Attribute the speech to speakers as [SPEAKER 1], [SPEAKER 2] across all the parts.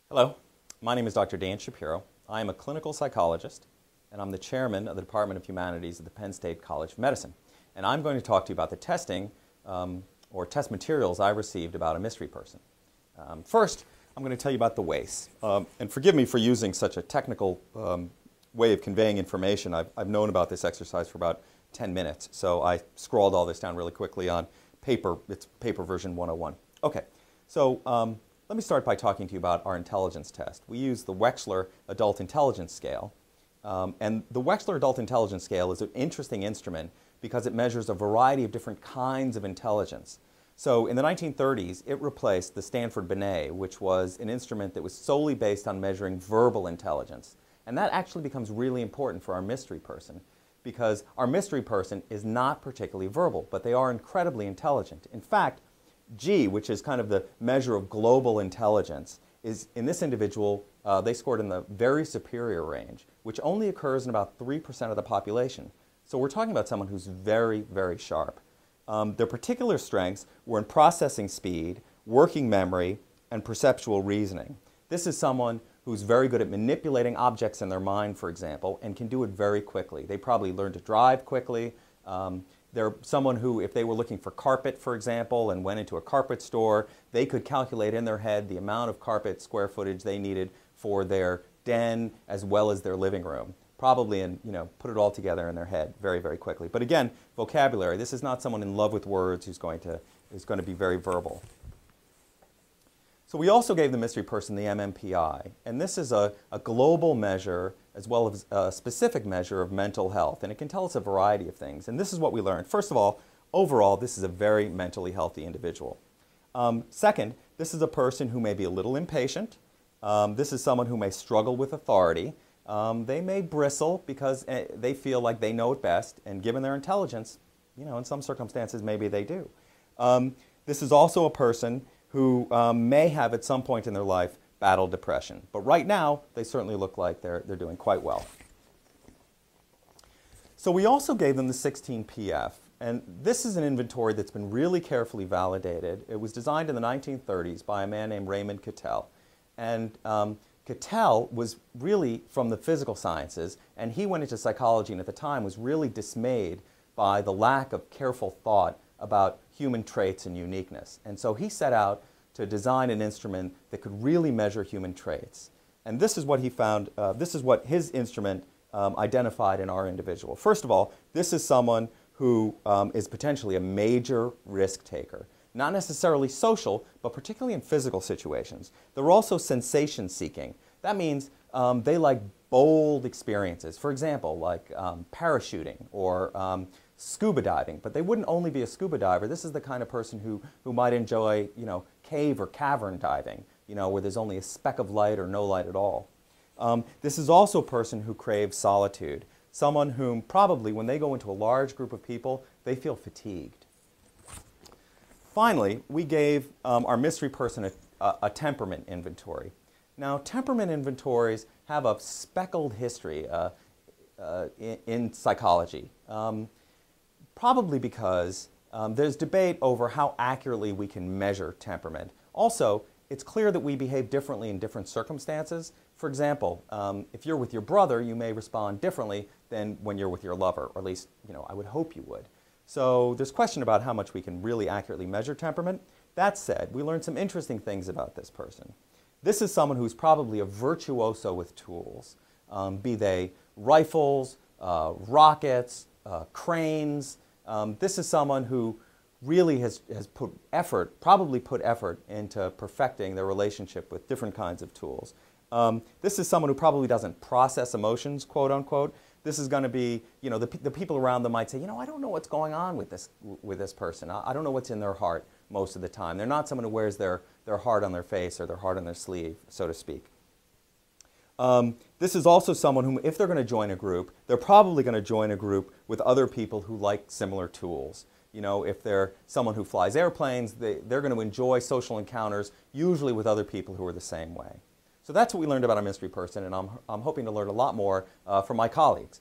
[SPEAKER 1] Hello, my name is Dr. Dan Shapiro. I am a clinical psychologist, and I'm the chairman of the Department of Humanities at the Penn State College of Medicine. And I'm going to talk to you about the testing or test materials I received about a mystery person. First, I'm going to tell you about the WACE. And forgive me for using such a technical way of conveying information. I've known about this exercise for about 10 minutes, so I scrawled all this down really quickly on paper. It's paper version 101. Okay, so let me start by talking to you about our intelligence test. We use the Wechsler Adult Intelligence Scale. And the Wechsler Adult Intelligence Scale is an interesting instrument because it measures a variety of different kinds of intelligence. So in the 1930s, it replaced the Stanford Binet, which was an instrument that was solely based on measuring verbal intelligence. And that actually becomes really important for our mystery person, because our mystery person is not particularly verbal, but they are incredibly intelligent. In fact, G, which is kind of the measure of global intelligence, is in this individual, they scored in the very superior range, which only occurs in about 3% of the population. So we're talking about someone who's very, very sharp. Their particular strengths were in processing speed, working memory, and perceptual reasoning. This is someone who's very good at manipulating objects in their mind, for example, and can do it very quickly. They probably learn to drive quickly. They're someone who, if they were looking for carpet, for example, and went into a carpet store, they could calculate in their head the amount of carpet square footage they needed for their den as well as their living room. Probably, and put it all together in their head very, very quickly. But again, vocabulary. This is not someone in love with words who's going to be very verbal. So we also gave the mystery person the MMPI, and this is a global measure as well as a specific measure of mental health, and it can tell us a variety of things. And this is what we learned. First of all, overall, this is a very mentally healthy individual. Second, this is a person who may be a little impatient. This is someone who may struggle with authority. They may bristle because they feel like they know it best, and given their intelligence, in some circumstances, maybe they do. This is also a person who may have at some point in their life battled depression. But right now, they certainly look like they're doing quite well. So we also gave them the 16PF. And this is an inventory that's been really carefully validated. It was designed in the 1930s by a man named Raymond Cattell. And Cattell was really from the physical sciences, and he went into psychology, and at the time was really dismayed by the lack of careful thought about human traits and uniqueness. And so he set out to design an instrument that could really measure human traits. And this is what he found, this is what his instrument identified in our individual. First of all, this is someone who is potentially a major risk taker. Not necessarily social, but particularly in physical situations. They're also sensation-seeking. That means they like bold experiences. For example, like parachuting or scuba diving. But they wouldn't only be a scuba diver. This is the kind of person who might enjoy, cave or cavern diving, where there's only a speck of light or no light at all. This is also a person who craves solitude. Someone whom probably, when they go into a large group of people, they feel fatigued. Finally, we gave our mystery person a temperament inventory. Now, temperament inventories have a speckled history in psychology, probably because there's debate over how accurately we can measure temperament. Also, it's clear that we behave differently in different circumstances. For example, if you're with your brother, you may respond differently than when you're with your lover, or at least, I would hope you would. So there's question about how much we can really accurately measure temperament. That said, we learned some interesting things about this person. This is someone who's probably a virtuoso with tools, be they rifles, rockets, cranes. This is someone who really has put effort, probably put effort into perfecting their relationship with different kinds of tools. This is someone who probably doesn't process emotions, quote unquote. This is going to be, the people around them might say, I don't know what's going on with this person. I don't know what's in their heart most of the time. They're not someone who wears their heart on their face or their heart on their sleeve, so to speak. This is also someone who, if they're going to join a group, they're probably going to join a group with other people who like similar tools. If they're someone who flies airplanes, they're going to enjoy social encounters, usually with other people who are the same way. So that's what we learned about our mystery person, and I'm hoping to learn a lot more from my colleagues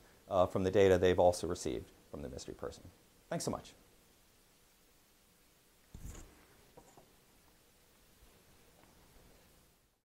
[SPEAKER 1] from the data they've also received from the mystery person. Thanks so much.